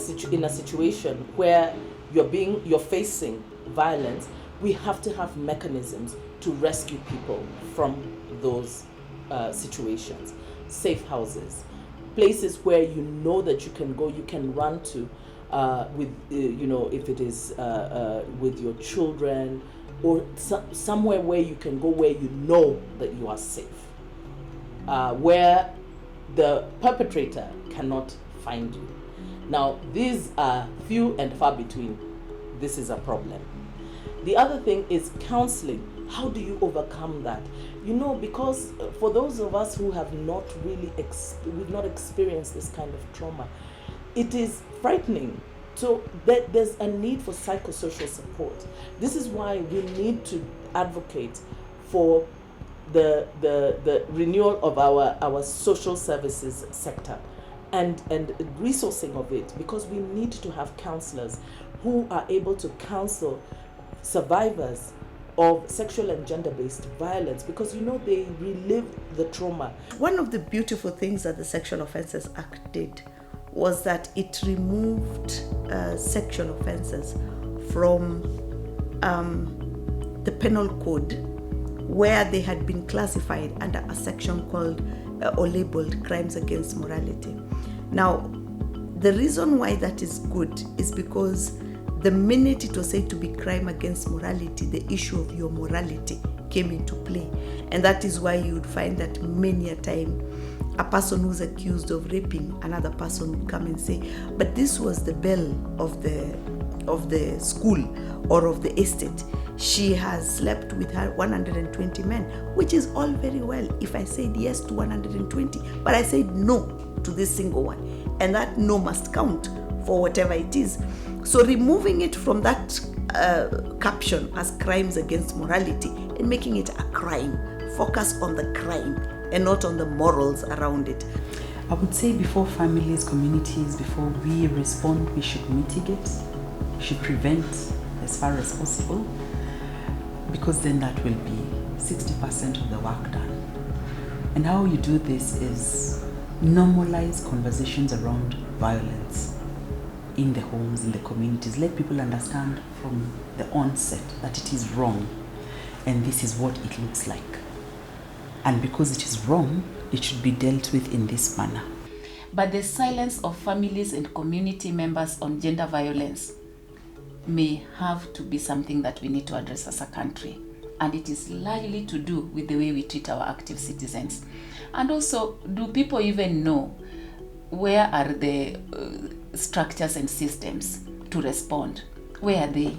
in a situation where you're facing violence, we have to have mechanisms to rescue people from those situations. Safe houses, places where you know that you can go, you can run to with if it is with your children, or somewhere where you can go where you know that you are safe, where the perpetrator cannot find you. Now, these are few and far between. This is a problem. The other thing is counseling. How do you overcome that? Because for those of us who have not really we've not experienced this kind of trauma, it is frightening. So there's a need for psychosocial support. This is why we need to advocate for the renewal of our social services sector and resourcing of it, because we need to have counselors who are able to counsel survivors of sexual and gender-based violence, because they relive the trauma. One of the beautiful things that the Sexual Offences Act did was that it removed sexual offences from the penal code, where they had been classified under a section called or labeled crimes against morality. Now, the reason why that is good is because the minute it was said to be crime against morality, the issue of your morality came into play. And that is why you would find that many a time a person who's accused of raping another person would come and say, but this was the belle of the school or of the estate. She has slept with her 120 men, which is all very well if I said yes to 120, but I said no to this single one. And that no must count for whatever it is. So removing it from that caption as crimes against morality and making it a crime, focus on the crime and not on the morals around it. I would say before families, communities, before we respond, we should mitigate, should prevent as far as possible, because then that will be 60% of the work done. And how you do this is normalize conversations around violence in the homes, in the communities. Let people understand from the onset that it is wrong and this is what it looks like. And because it is wrong, it should be dealt with in this manner. But the silence of families and community members on gender violence may have to be something that we need to address as a country. And it is largely to do with the way we treat our active citizens. And also, do people even know where are the structures and systems to respond? Where are they?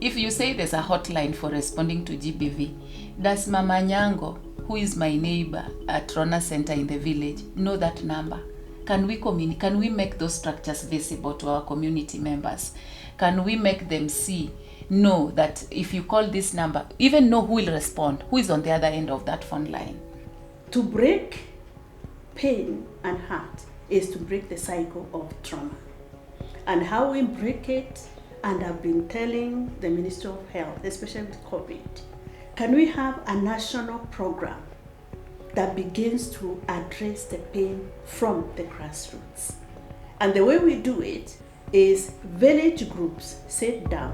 If you say there's a hotline for responding to GBV, does Mama Nyango, who is my neighbor at Rona Center in the village, know that number? Can we make those structures visible to our community members? Can we make them know that if you call this number, even know who will respond, who is on the other end of that phone line? To break pain and hurt is to break the cycle of trauma. And how we break it, and I've been telling the Ministry of Health, especially with COVID, can we have a national program that begins to address the pain from the grassroots? And the way we do it is village groups sit down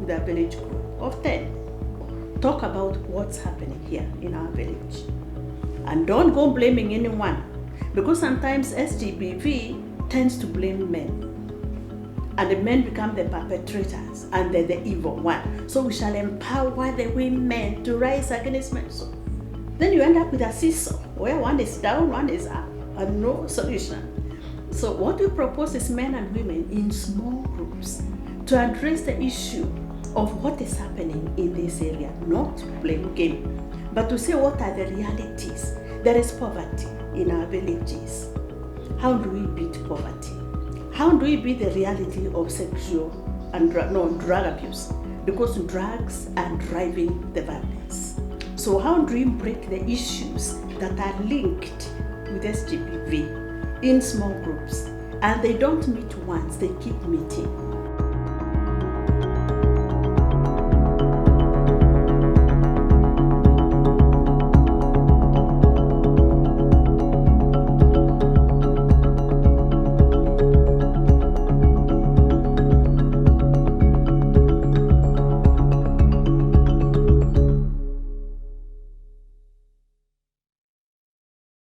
with a village group of 10, talk about what's happening here in our village. And don't go blaming anyone, because sometimes SGBV tends to blame men. And the men become the perpetrators and they're the evil one. So we shall empower the women to rise against men. So then you end up with a seesaw where one is down, one is up, and no solution. So what we propose is men and women in small groups to address the issue of what is happening in this area, not to blame game, but to say what are the realities. There is poverty in our villages. How do we beat poverty? How do we beat the reality of sexual and drug abuse? Because drugs are driving the violence. So how do we break the issues that are linked with SGBV in small groups? And they don't meet once, they keep meeting.